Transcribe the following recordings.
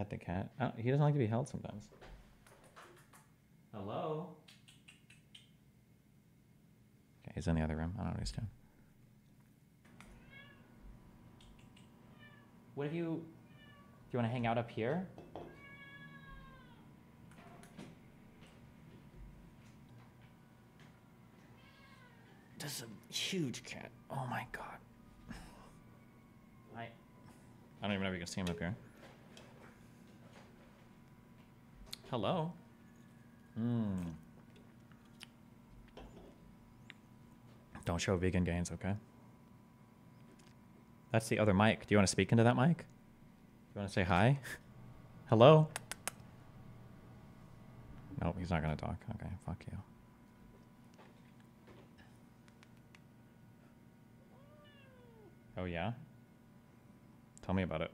Pet the cat. Oh, he doesn't like to be held sometimes. Hello? Okay, he's in the other room. I don't know what he's doing. What if you... Do you want to hang out up here? This is a huge cat. Oh my god. I don't even know if you can see him up here. Hello? Don't show vegan gains, okay? That's the other mic. Do you want to speak into that mic? Do you want to say hi? Hello? Nope, he's not going to talk. Okay, fuck you. Oh, yeah? Tell me about it.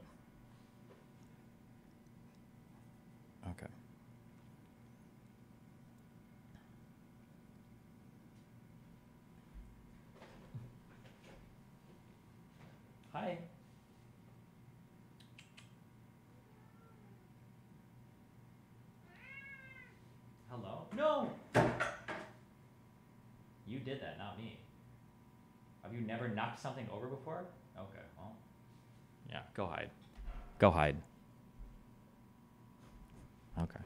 Okay. Hi. Hello? No! You did that, not me. Have you never knocked something over before? Okay, well. Yeah, go hide. Go hide. Okay.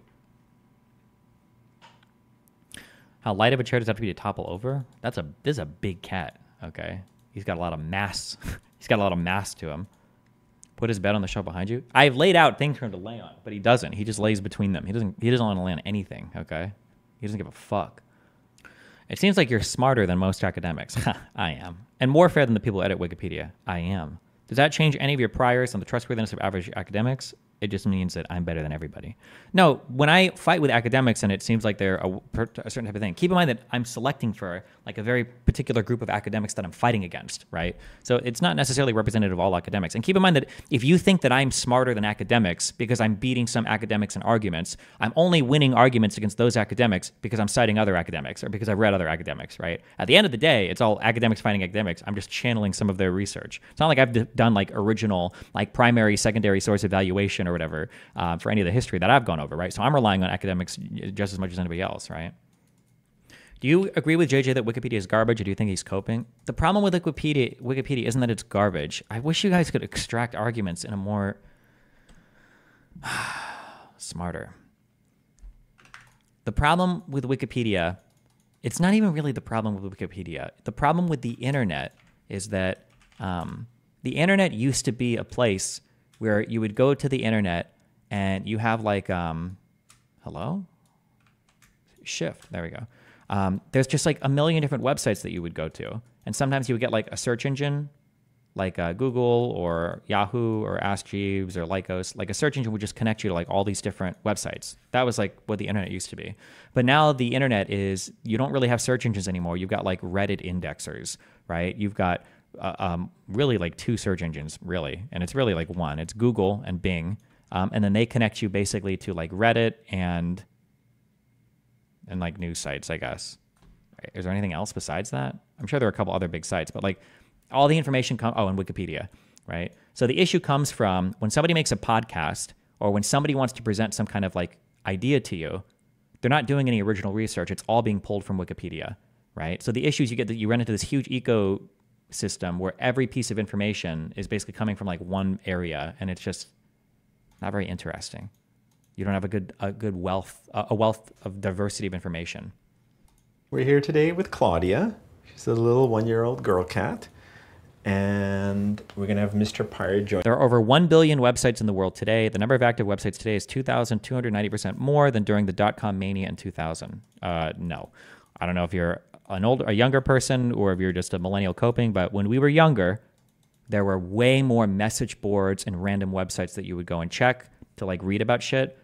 How light of a chair does it have to be to topple over? This is a big cat, okay? He's got a lot of mass. He's got a lot of mass to him. Put his bed on the shelf behind you. I've laid out things for him to lay on, but he doesn't. He just lays between them. He doesn't want to lay on anything, okay? He doesn't give a fuck. It seems like you're smarter than most academics. I am. And more fair than the people who edit Wikipedia. I am. Does that change any of your priors on the trustworthiness of average academics? It just means that I'm better than everybody. No, when I fight with academics and it seems like they're a certain type of thing, keep in mind that I'm selecting for like a very particular group of academics that I'm fighting against, right? So it's not necessarily representative of all academics. And keep in mind that if you think that I'm smarter than academics because I'm beating some academics in arguments, I'm only winning arguments against those academics because I'm citing other academics or because I've read other academics, right? At the end of the day, it's all academics fighting academics. I'm just channeling some of their research. It's not like I've done like original, like primary, secondary source evaluation or whatever for any of the history that I've gone over, right? So I'm relying on academics just as much as anybody else, right? Do you agree with JJ that Wikipedia is garbage, or do you think he's coping? The problem with Wikipedia isn't that it's garbage. I wish you guys could extract arguments in a more smarter. The problem with Wikipedia, it's not even really the problem with Wikipedia. The problem with the internet is that the internet used to be a place where you would go to the internet and you have like, hello? Shift, there we go. There's just like a million different websites that you would go to. And sometimes you would get like a search engine, like Google or Yahoo or Ask Jeeves or Lycos. Like a search engine would just connect you to like all these different websites. That was like what the internet used to be. But now the internet is, you don't really have search engines anymore. You've got like Reddit indexers, right? You've got really like two search engines, really. And it's really like one. It's Google and Bing. And then they connect you basically to like Reddit and like news sites, I guess. Is there anything else besides that? I'm sure there are a couple other big sites, but like all the information and Wikipedia, right? So the issue comes from when somebody makes a podcast or when somebody wants to present some kind of like idea to you, they're not doing any original research. It's all being pulled from Wikipedia, right? So the issues you get that you run into this huge ecosystem where every piece of information is basically coming from like one area, and it's just not very interesting. You don't have a wealth of diversity of information. We're here today with Claudia. She's a little 1-year-old girl cat. And we're going to have Mr. Pyre join. There are over 1 billion websites in the world today. The number of active websites today is 2,290% more than during the dot-com mania in 2000. No. I don't know if you're a younger person or if you're just a millennial coping, but when we were younger, there were way more message boards and random websites that you would go and check to like read about shit.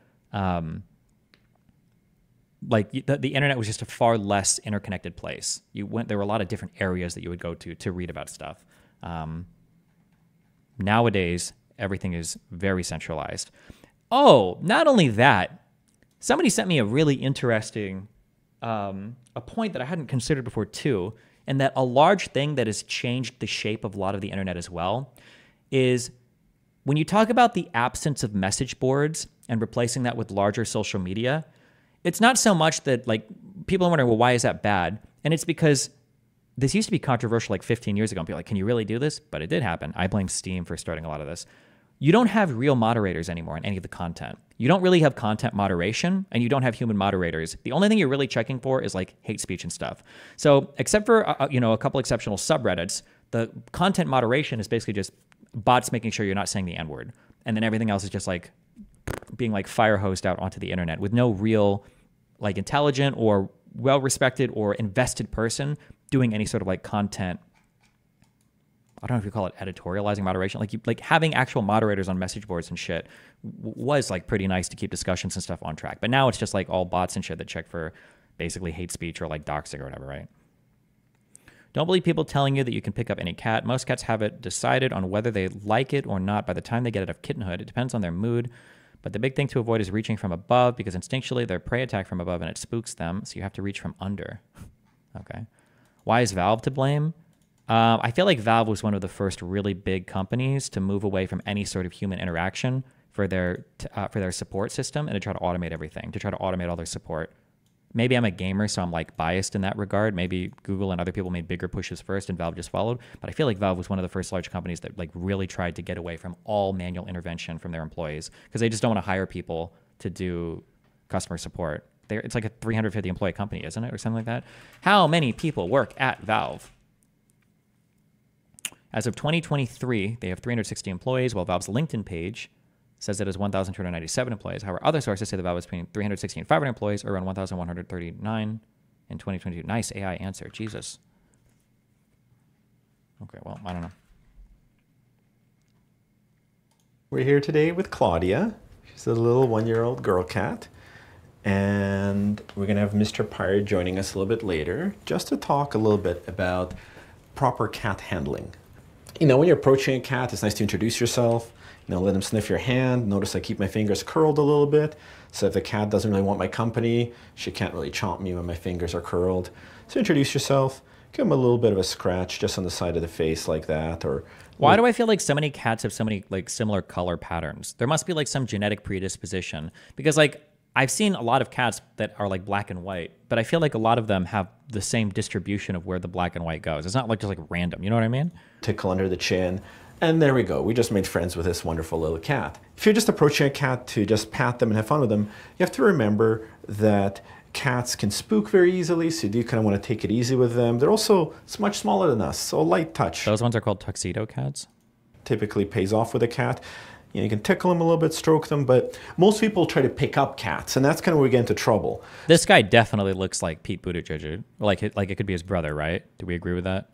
Like the internet was just a far less interconnected place. There were a lot of different areas that you would go to read about stuff. Nowadays, everything is very centralized. Oh, not only that, somebody sent me a really interesting, a point that I hadn't considered before too, and that a large thing that has changed the shape of a lot of the internet as well is when you talk about the absence of message boards and replacing that with larger social media, it's not so much that like people are wondering, well, why is that bad? And it's because this used to be controversial like 15 years ago. And people are like, can you really do this? But it did happen. I blame Steam for starting a lot of this. You don't have real moderators anymore in any of the content. You don't really have content moderation, and you don't have human moderators. The only thing you're really checking for is like hate speech and stuff. So except for a couple exceptional subreddits, the content moderation is basically just bots making sure you're not saying the N-word. And then everything else is just like being like fire hosed out onto the internet with no real like intelligent or well-respected or invested person doing any sort of like content. I don't know if you call it editorializing moderation, like having actual moderators on message boards and shit was like pretty nice to keep discussions and stuff on track. But now it's just like all bots and shit that check for basically hate speech or like doxing or whatever, right? Don't believe people telling you that you can pick up any cat. Most cats have it decided on whether they like it or not by the time they get out of kittenhood. It depends on their mood. But the big thing to avoid is reaching from above, because instinctually their prey attack from above and it spooks them. So you have to reach from under. Okay. Why is Valve to blame? I feel like Valve was one of the first really big companies to move away from any sort of human interaction for their support system and to try to automate everything, to try to automate all their support. Maybe I'm a gamer, so I'm like biased in that regard. Maybe Google and other people made bigger pushes first and Valve just followed. But I feel like Valve was one of the first large companies that like really tried to get away from all manual intervention from their employees, because they just don't want to hire people to do customer support. It's like a 350 employee company, isn't it? Or something like that. How many people work at Valve? As of 2023, they have 360 employees, while Valve's LinkedIn page says it has 1,297 employees. However, other sources say that Valve is between 360 and 500 employees, or around 1,139 in 2022. Nice AI answer. Jesus. Okay, well, I don't know. We're here today with Claudia. She's a little one-year-old girl cat. And we're going to have Mr. Pyre joining us a little bit later, just to talk a little bit about proper cat handling. You know, when you're approaching a cat, it's nice to introduce yourself. You know, let them sniff your hand. Notice I keep my fingers curled a little bit. So if the cat doesn't really want my company, she can't really chomp me when my fingers are curled. So introduce yourself. Give them a little bit of a scratch just on the side of the face like that. Or why do I feel like so many cats have so many like similar color patterns? There must be like some genetic predisposition, because like I've seen a lot of cats that are like black and white, but I feel like a lot of them have the same distribution of where the black and white goes. It's not like just like random, you know what I mean? Tickle under the chin. And there we go. We just made friends with this wonderful little cat. If you're just approaching a cat to just pat them and have fun with them, you have to remember that cats can spook very easily, so you do kind of want to take it easy with them. They're also much smaller than us, so a light touch. Those ones are called tuxedo cats? Typically pays off with a cat. You know, you can tickle them a little bit, stroke them, but most people try to pick up cats, and that's kind of where we get into trouble. This guy definitely looks like Pete Buttigieg. Like it could be his brother, right? Do we agree with that?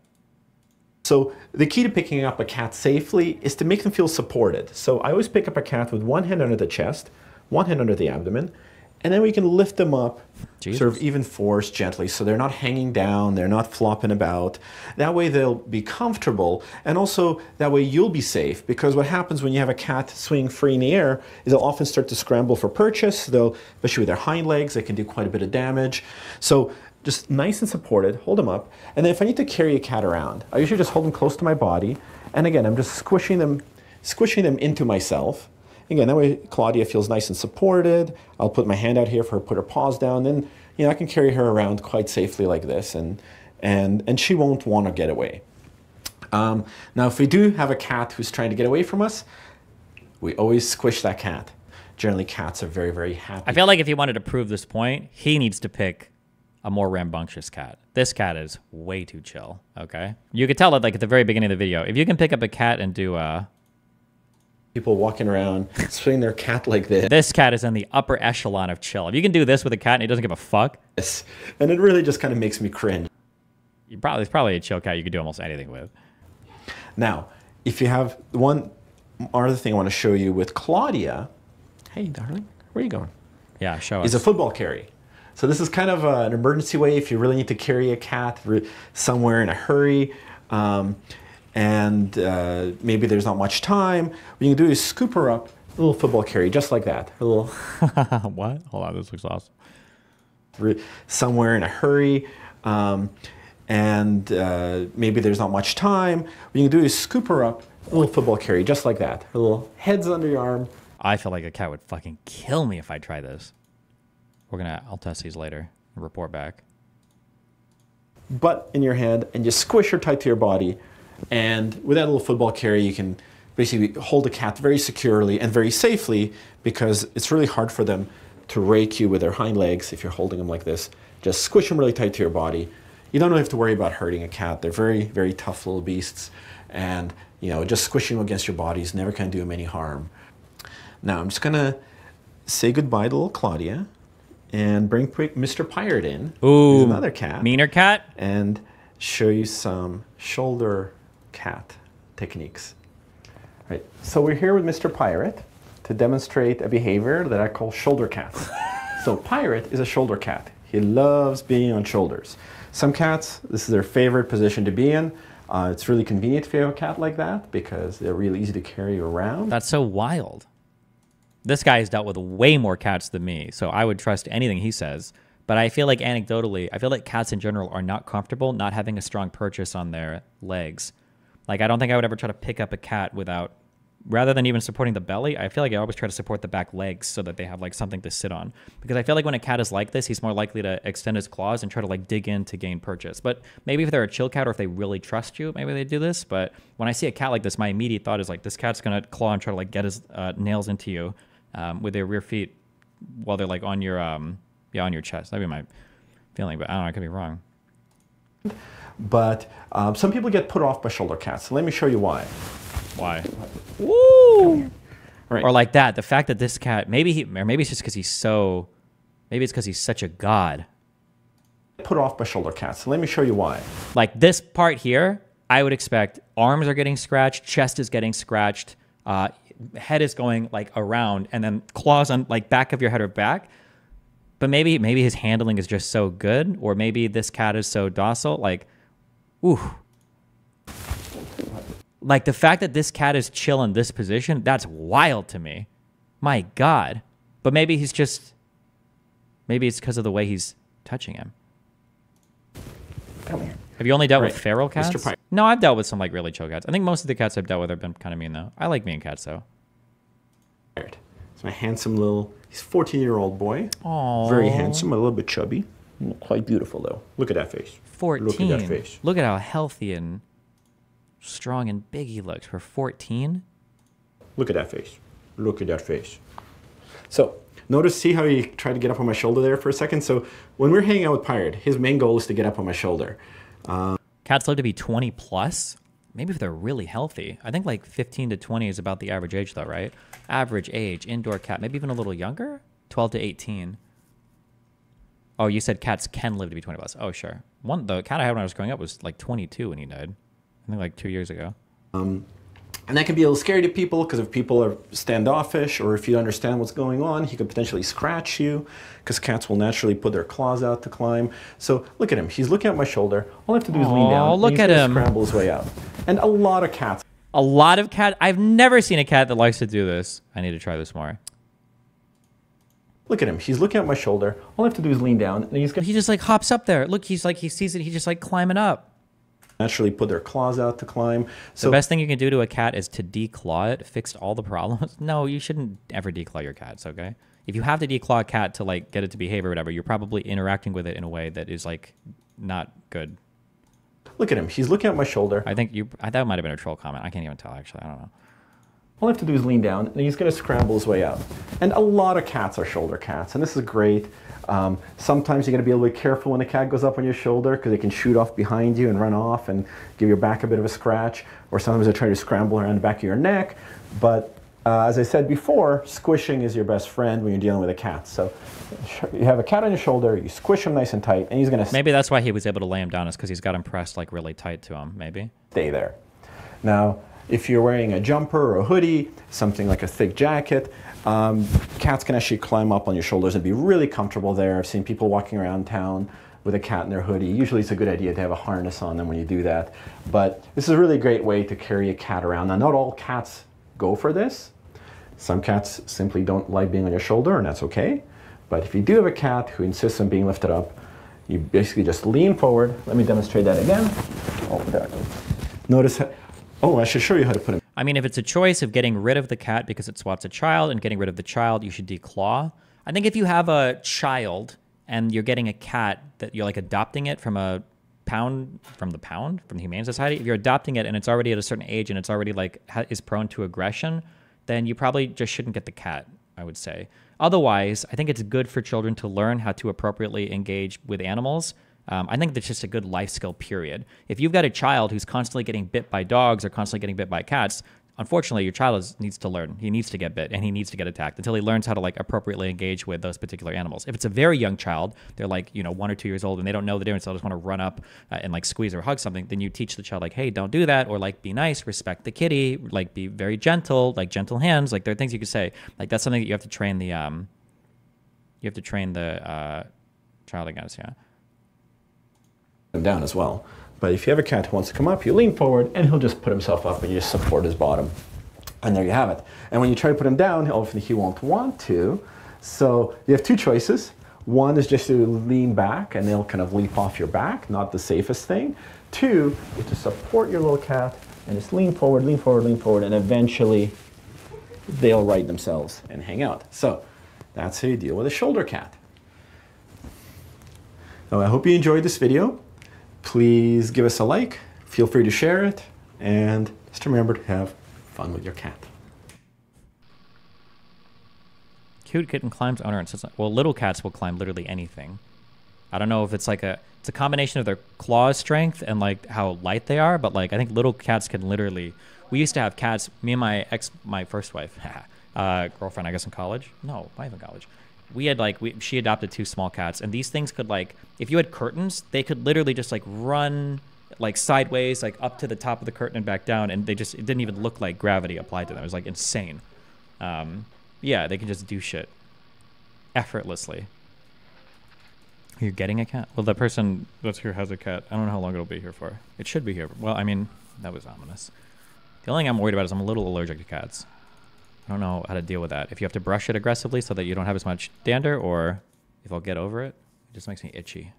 So the key to picking up a cat safely is to make them feel supported. So I always pick up a cat with one hand under the chest, one hand under the abdomen, and then we can lift them up, Jesus. Sort of even force gently, so they're not hanging down, they're not flopping about. That way they'll be comfortable, and also that way you'll be safe, because what happens when you have a cat swinging free in the air is they'll often start to scramble for purchase. They'll, especially with their hind legs, they can do quite a bit of damage. So just nice and supported, hold them up. And then if I need to carry a cat around, I usually just hold them close to my body. And again, I'm just squishing them into myself. Again, that way Claudia feels nice and supported. I'll put my hand out here for her to put her paws down. Then, you know, I can carry her around quite safely like this, and she won't want to get away. Now, if we do have a cat who's trying to get away from us, we always squish that cat. Generally, cats are very, very happy. I feel like if he wanted to prove this point, he needs to pick a more rambunctious cat. This cat is way too chill, okay? You could tell it like at the very beginning of the video. If you can pick up a cat and do people walking around, swinging their cat like this. This cat is in the upper echelon of chill. If you can do this with a cat and he doesn't give a fuck. Yes. And it really just kind of makes me cringe. It's probably a chill cat you could do almost anything with. Now, if you have one other thing I want to show you with Claudia. Hey, darling, where are you going? Yeah, show us. Is a football carry. So this is kind of an emergency way if you really need to carry a cat somewhere in a hurry. And maybe there's not much time. What you can do is scoop her up, a little football carry, just like that. A little. What? Hold on, this looks awesome. Somewhere in a hurry, and maybe there's not much time. What you can do is scoop her up, A little football carry, just like that. A little heads under your arm. I feel like a cat would fucking kill me if I try this. I'll test these later and report back. Butt in your hand, and just squish her tight to your body. And with that little football carry, you can basically hold a cat very securely and very safely, because it's really hard for them to rake you with their hind legs if you're holding them like this. Just squish them really tight to your body. You don't have to worry about hurting a cat. They're very, very tough little beasts. And, you know, just squishing them against your body is never going to do them any harm. Now, I'm just going to say goodbye to little Claudia and bring Mr. Pirate in. Ooh, who's another cat. Meaner cat. And show you some shoulder cat techniques. Right. So we're here with Mr. Pirate to demonstrate a behavior that I call shoulder cats. So Pirate is a shoulder cat. He loves being on shoulders. Some cats, this is their favorite position to be in. It's really convenient if you have a cat like that, because they're really easy to carry around. That's so wild. This guy has dealt with way more cats than me, so I would trust anything he says. But I feel like anecdotally, I feel like cats in general are not comfortable not having a strong purchase on their legs. Like, I don't think I would ever try to pick up a cat without, rather than even supporting the belly, I feel like I always try to support the back legs so that they have like something to sit on. Because I feel like when a cat is like this, he's more likely to extend his claws and try to like dig in to gain purchase. But maybe if they're a chill cat or if they really trust you, maybe they do this. But when I see a cat like this, my immediate thought is like, this cat's gonna claw and try to like get his nails into you with their rear feet while they're like on your on your chest. That'd be my feeling, but I don't know, I could be wrong. But some people get put off by shoulder cats. So let me show you why. Why? Woo! Right. Or like that, the fact that this cat, maybe it's just because he's so, maybe it's because he's such a god. Put off by shoulder cats. So let me show you why. Like this part here, I would expect arms are getting scratched, chest is getting scratched, head is going like around, and then claws on like back of your head or back. But maybe his handling is just so good, or maybe this cat is so docile. Like, ooh. Like the fact that this cat is chill in this position, that's wild to me. My God. But maybe it's because of the way he's touching him. Come here. Have you only dealt with feral cats? Mr. Pike. No, I've dealt with some like really chill cats. I think most of the cats I've dealt with have been kind of mean though. I like mean cats though. It's my handsome little, he's a 14-year-old boy. Aww. Very handsome, a little bit chubby. Quite beautiful though. Look at that face. 14. Look at that face. Look at how healthy and strong and big he looks for 14. Look at that face. Look at that face. So see how he tried to get up on my shoulder there for a second? So when we're hanging out with Pirate, his main goal is to get up on my shoulder. Cats live to be 20 plus. Maybe if they're really healthy. I think like 15 to 20 is about the average age though, right? Average age, indoor cat, maybe even a little younger? 12 to 18. Oh, you said cats can live to be 20 plus. Oh, sure. The cat I had when I was growing up was like 22 when he died. I think like 2 years ago. And that can be a little scary to people, because if people are standoffish or if you understand what's going on, he could potentially scratch you, because cats will naturally put their claws out to climb. So look at him. He's looking at my shoulder. All I have to do is lean down. Look at him. Scramble his way out. And a lot of cats. A lot of cats. I've never seen a cat that likes to do this. I need to try this more. Look at him. He's looking at my shoulder. All I have to do is lean down. And He just like hops up there. Look, he sees it. He's just like climbing up. Naturally put their claws out to climb. So the best thing you can do to a cat is to declaw it, fixed all the problems. No, you shouldn't ever declaw your cats, okay? If you have to declaw a cat to like get it to behave or whatever, you're probably interacting with it in a way that is like not good. Look at him. He's looking at my shoulder. I think that might have been a troll comment. I can't even tell, actually. I don't know. All I have to do is lean down, and he's going to scramble his way out. And a lot of cats are shoulder cats, and this is great. Sometimes you got to be a little bit careful when a cat goes up on your shoulder, because they can shoot off behind you and run off and give your back a bit of a scratch. Or sometimes they try to scramble around the back of your neck. But as I said before, squishing is your best friend when you're dealing with a cat. So you have a cat on your shoulder, you squish him nice and tight, and he's going to maybe that's why he was able to lay him down, is because he's got him pressed like really tight to him, maybe. Stay there. Now, if you're wearing a jumper or a hoodie, something like a thick jacket, cats can actually climb up on your shoulders and be really comfortable there. I've seen people walking around town with a cat in their hoodie. Usually it's a good idea to have a harness on them when you do that. But this is a really great way to carry a cat around. Now, not all cats go for this. Some cats simply don't like being on your shoulder, and that's okay. But if you do have a cat who insists on being lifted up, you basically just lean forward. Let me demonstrate that again. Oh, there. Notice how, oh, I should show you how to put him. I mean, if it's a choice of getting rid of the cat because it swats a child and getting rid of the child, you should declaw. I think if you have a child and you're getting a cat that you're like adopting it from a from the Humane Society, if you're adopting it and it's already at a certain age and it's already like is prone to aggression, then you probably just shouldn't get the cat, I would say. Otherwise, I think it's good for children to learn how to appropriately engage with animals. I think that's just a good life skill, period. If you've got a child who's constantly getting bit by dogs or constantly getting bit by cats, unfortunately, your child needs to learn. He needs to get bit and he needs to get attacked until he learns how to like appropriately engage with those particular animals. If it's a very young child, they're like, 1 or 2 years old and they don't know the difference, they'll just want to run up and like squeeze or hug something, then you teach the child like, hey, don't do that, or like be nice, respect the kitty, like be very gentle, like gentle hands. Like there are things you could say. Like that's something that you have to train the child against, yeah. Him down as well. But if you have a cat who wants to come up, you lean forward and he'll just put himself up and you just support his bottom. And there you have it. And when you try to put him down, often he won't want to. So you have two choices. One is just to lean back and they'll kind of leap off your back, not the safest thing. Two is to support your little cat and just lean forward, lean forward, lean forward, and eventually they'll right themselves and hang out. So that's how you deal with a shoulder cat. So I hope you enjoyed this video. Please give us a like, feel free to share it, and just remember to have fun with your cat. Cute kitten climbs owner and sits. Well, little cats will climb literally anything. I don't know if it's like it's a combination of their claw strength and like how light they are, but like I think little cats can literally. We used to have cats. Me and my first wife, girlfriend, I guess in college. No, wife in college. We had she adopted 2 small cats, and these things could like, if you had curtains, they could literally just like run like sideways, like up to the top of the curtain and back down, and it didn't even look like gravity applied to them. It was like insane. Yeah, they can just do shit effortlessly. You're getting a cat? Well, the person that's here has a cat. I don't know how long it'll be here for. It should be here. Well, I mean, that was ominous. The only thing I'm worried about is I'm a little allergic to cats. I don't know how to deal with that. If you have to brush it aggressively so that you don't have as much dander, or if I'll get over it, it just makes me itchy.